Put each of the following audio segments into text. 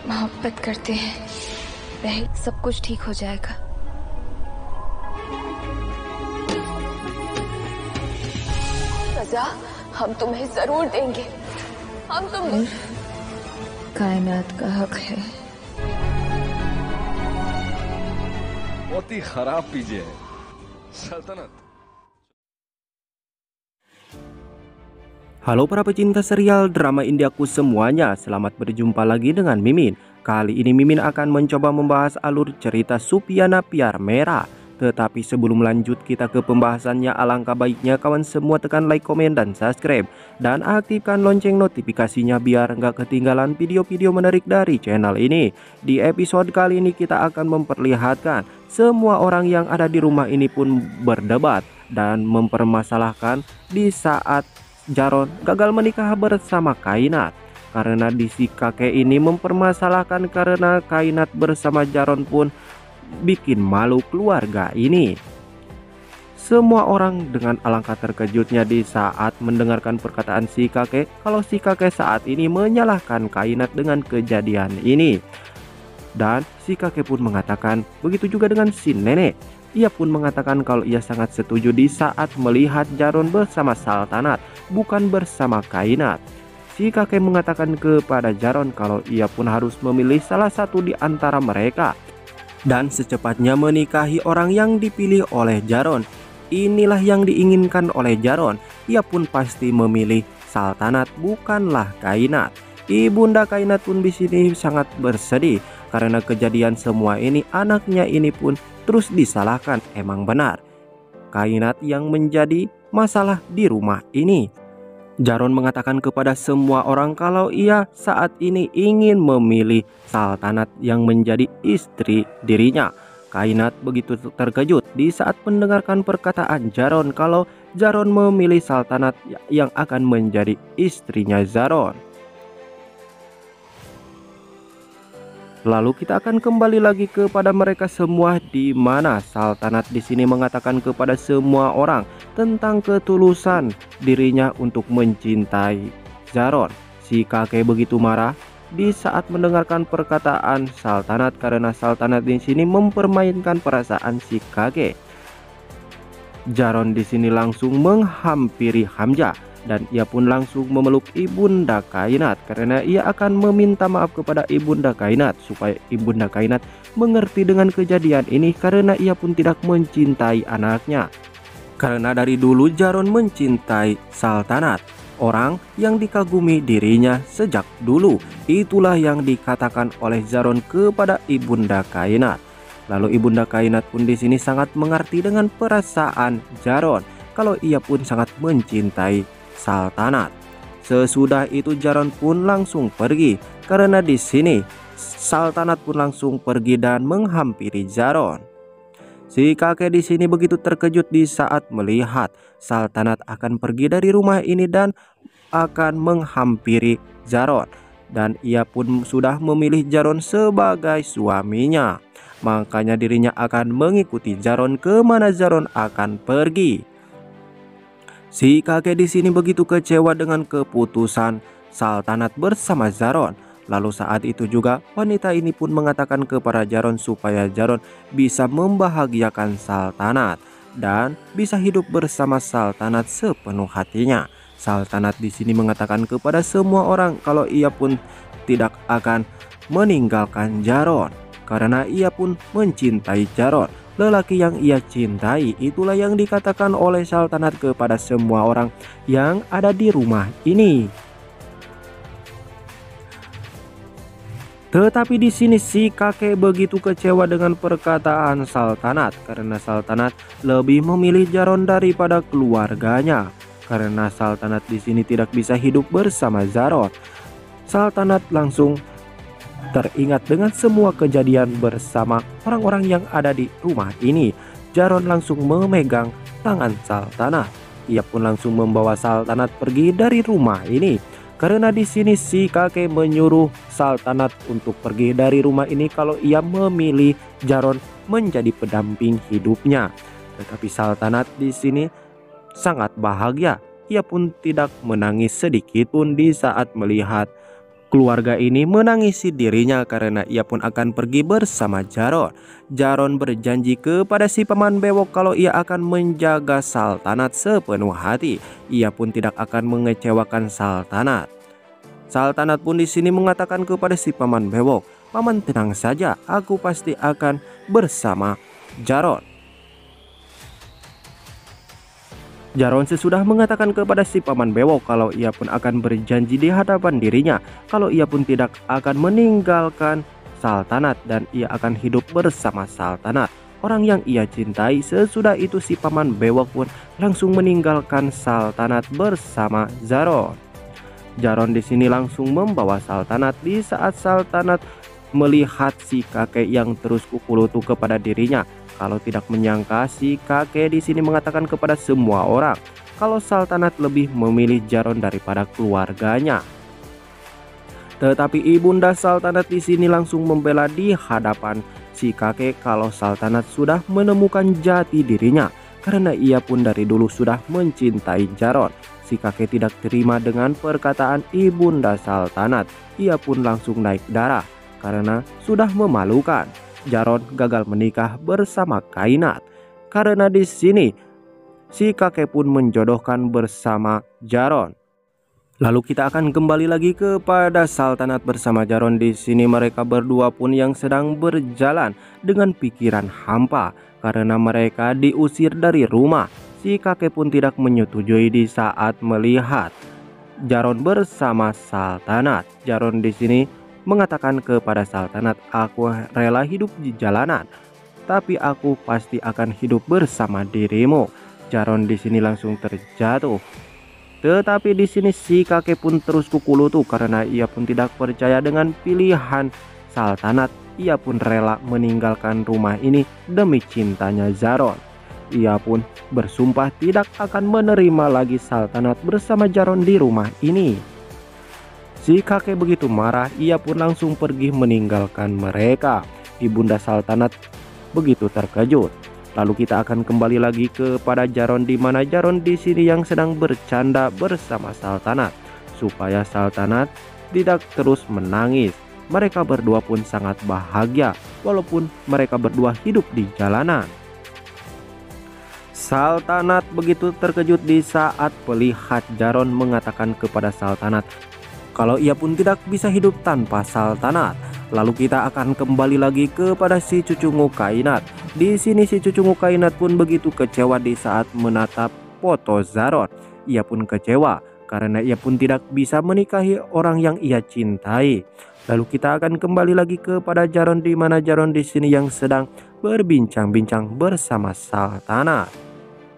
मोहब्बत करते हैं वह सब कुछ ठीक हो जाएगा। सजा हम तुम्हें जरूर देंगे। हम तुम कायनात का हक है। बहुत ही खराब पीजे है सल्तनत। Halo para pecinta serial drama Indiaku semuanya, selamat berjumpa lagi dengan Mimin. Kali ini Mimin akan mencoba membahas alur cerita Supiana Pyar Mera. Tetapi sebelum lanjut kita ke pembahasannya, alangkah baiknya kawan semua tekan like, komen, dan subscribe. Dan aktifkan lonceng notifikasinya biar nggak ketinggalan video-video menarik dari channel ini. Di episode kali ini kita akan memperlihatkan semua orang yang ada di rumah ini pun berdebat dan mempermasalahkan di saat Jaron gagal menikah bersama Kainat. Karena di si kakek ini mempermasalahkan karena Kainat bersama Jaron pun bikin malu keluarga ini. Semua orang dengan alangkah terkejutnya di saat mendengarkan perkataan si kakek kalau si kakek saat ini menyalahkan Kainat dengan kejadian ini. Dan si kakek pun mengatakan begitu juga dengan si nenek. Ia pun mengatakan kalau ia sangat setuju di saat melihat Jaron bersama Saltanat, bukan bersama Kainat. Si kakek mengatakan kepada Jaron kalau ia pun harus memilih salah satu di antara mereka dan secepatnya menikahi orang yang dipilih oleh Jaron. Inilah yang diinginkan oleh Jaron. Ia pun pasti memilih Saltanat, bukanlah Kainat. Ibunda Kainat pun di sini sangat bersedih karena kejadian semua ini. Anaknya ini pun terus disalahkan. Emang benar Kainat yang menjadi masalah di rumah ini. Jaron mengatakan kepada semua orang kalau ia saat ini ingin memilih Saltanat yang menjadi istri dirinya. Kainat begitu terkejut di saat mendengarkan perkataan Jaron kalau Jaron memilih Saltanat yang akan menjadi istrinya Jaron. Lalu kita akan kembali lagi kepada mereka semua, di mana Saltanat di sini mengatakan kepada semua orang tentang ketulusan dirinya untuk mencintai Jaron. Si kakek begitu marah di saat mendengarkan perkataan Saltanat karena Saltanat di sini mempermainkan perasaan si kakek. Jaron di sini langsung menghampiri Hamzah dan ia pun langsung memeluk ibunda Kainat karena ia akan meminta maaf kepada ibunda Kainat supaya ibunda Kainat mengerti dengan kejadian ini karena ia pun tidak mencintai anaknya. Karena dari dulu Jaron mencintai Saltanat, orang yang dikagumi dirinya sejak dulu. Itulah yang dikatakan oleh Jaron kepada ibunda Kainat. Lalu ibunda Kainat pun di sini sangat mengerti dengan perasaan Jaron kalau ia pun sangat mencintai Saltanat. Sesudah itu Jaron pun langsung pergi karena di sini Saltanat pun langsung pergi dan menghampiri Jaron. Si kakek di sini begitu terkejut di saat melihat Saltanat akan pergi dari rumah ini dan akan menghampiri Jaron, dan ia pun sudah memilih Jaron sebagai suaminya. Makanya dirinya akan mengikuti Jaron kemana Jaron akan pergi. Si kakek di sini begitu kecewa dengan keputusan Saltanat bersama Jaron. Lalu saat itu juga wanita ini pun mengatakan kepada Jaron supaya Jaron bisa membahagiakan Saltanat dan bisa hidup bersama Saltanat sepenuh hatinya. Saltanat di sini mengatakan kepada semua orang kalau ia pun tidak akan meninggalkan Jaron karena ia pun mencintai Jaron. Lelaki yang ia cintai, itulah yang dikatakan oleh Saltanat kepada semua orang yang ada di rumah ini. Tetapi di sini si kakek begitu kecewa dengan perkataan Saltanat karena Saltanat lebih memilih Jaron daripada keluarganya. Karena Saltanat di sini tidak bisa hidup bersama Jaron. Saltanat langsung teringat dengan semua kejadian bersama orang-orang yang ada di rumah ini. Jaron langsung memegang tangan Saltanat. Ia pun langsung membawa Saltanat pergi dari rumah ini. Karena di sini si kakek menyuruh Saltanat untuk pergi dari rumah ini kalau ia memilih Jaron menjadi pendamping hidupnya. Tetapi Saltanat di sini sangat bahagia. Ia pun tidak menangis sedikit pun di saat melihat Keluarga ini menangisi dirinya karena ia pun akan pergi bersama Jaron. Jaron berjanji kepada si paman bewok kalau ia akan menjaga Sultanat sepenuh hati. Ia pun tidak akan mengecewakan Sultanat. Sultanat pun di sini mengatakan kepada si paman bewok, "Paman tenang saja, aku pasti akan bersama Jaron." Jaron sesudah mengatakan kepada si paman bewok kalau ia pun akan berjanji di hadapan dirinya kalau ia pun tidak akan meninggalkan Sultanat dan ia akan hidup bersama Sultanat, orang yang ia cintai. Sesudah itu si paman bewok pun langsung meninggalkan Sultanat bersama Jaron. Jaron di sini langsung membawa Sultanat. Di saat Sultanat melihat si kakek yang terus kukulutu kepada dirinya, kalau tidak menyangka si kakek di sini mengatakan kepada semua orang kalau Sultanat lebih memilih Jaron daripada keluarganya. Tetapi ibunda Sultanat di sini langsung membela di hadapan si kakek kalau Sultanat sudah menemukan jati dirinya karena ia pun dari dulu sudah mencintai Jaron. Si kakek tidak terima dengan perkataan ibunda Sultanat. Ia pun langsung naik darah karena sudah memalukan. Jaron gagal menikah bersama Kainat karena di sini si kakek pun menjodohkan bersama Jaron. Lalu kita akan kembali lagi kepada Sultanat bersama Jaron. Di sini mereka berdua pun yang sedang berjalan dengan pikiran hampa karena mereka diusir dari rumah. Si kakek pun tidak menyetujui di saat melihat Jaron bersama Sultanat. Jaron di sini mengatakan kepada Sultanat, "Aku rela hidup di jalanan, tapi aku pasti akan hidup bersama dirimu." Jaron di sini langsung terjatuh. Tetapi di sini si kakek pun terus kukulutu karena ia pun tidak percaya dengan pilihan Sultanat. Ia pun rela meninggalkan rumah ini demi cintanya Jaron. Ia pun bersumpah tidak akan menerima lagi Sultanat bersama Jaron di rumah ini. Si kakek begitu marah, ia pun langsung pergi meninggalkan mereka. Ibunda Sultanat begitu terkejut. Lalu kita akan kembali lagi kepada Jaron, di mana Jaron di sini yang sedang bercanda bersama Sultanat supaya Sultanat tidak terus menangis. Mereka berdua pun sangat bahagia walaupun mereka berdua hidup di jalanan. Sultanat begitu terkejut di saat melihat Jaron mengatakan kepada Sultanat kalau ia pun tidak bisa hidup tanpa Sultanat. Lalu kita akan kembali lagi kepada si cucungu Kainat. Di sini si cucungu Kainat pun begitu kecewa di saat menatap foto Jaron. Ia pun kecewa karena ia pun tidak bisa menikahi orang yang ia cintai. Lalu kita akan kembali lagi kepada Jaron, di mana Jaron di sini yang sedang berbincang-bincang bersama Sultanat.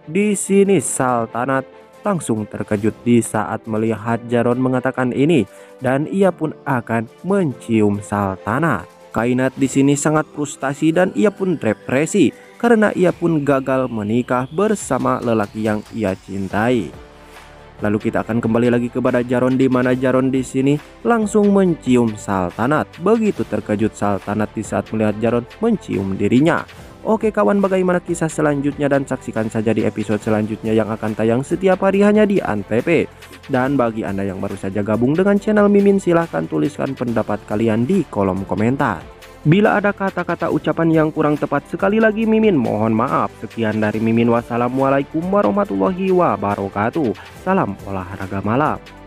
Di sini Sultanat langsung terkejut di saat melihat Jaron mengatakan ini dan ia pun akan mencium Sultanat. Kainat di sini sangat frustasi dan ia pun depresi karena ia pun gagal menikah bersama lelaki yang ia cintai. Lalu kita akan kembali lagi kepada Jaron, di mana Jaron di sini langsung mencium Sultanat. Begitu terkejut Sultanat di saat melihat Jaron mencium dirinya. Oke kawan, bagaimana kisah selanjutnya dan saksikan saja di episode selanjutnya yang akan tayang setiap hari hanya di Antv. Dan bagi Anda yang baru saja gabung dengan channel Mimin, silahkan tuliskan pendapat kalian di kolom komentar. Bila ada kata-kata ucapan yang kurang tepat, sekali lagi Mimin mohon maaf. Sekian dari Mimin, wassalamualaikum warahmatullahi wabarakatuh. Salam olahraga malam.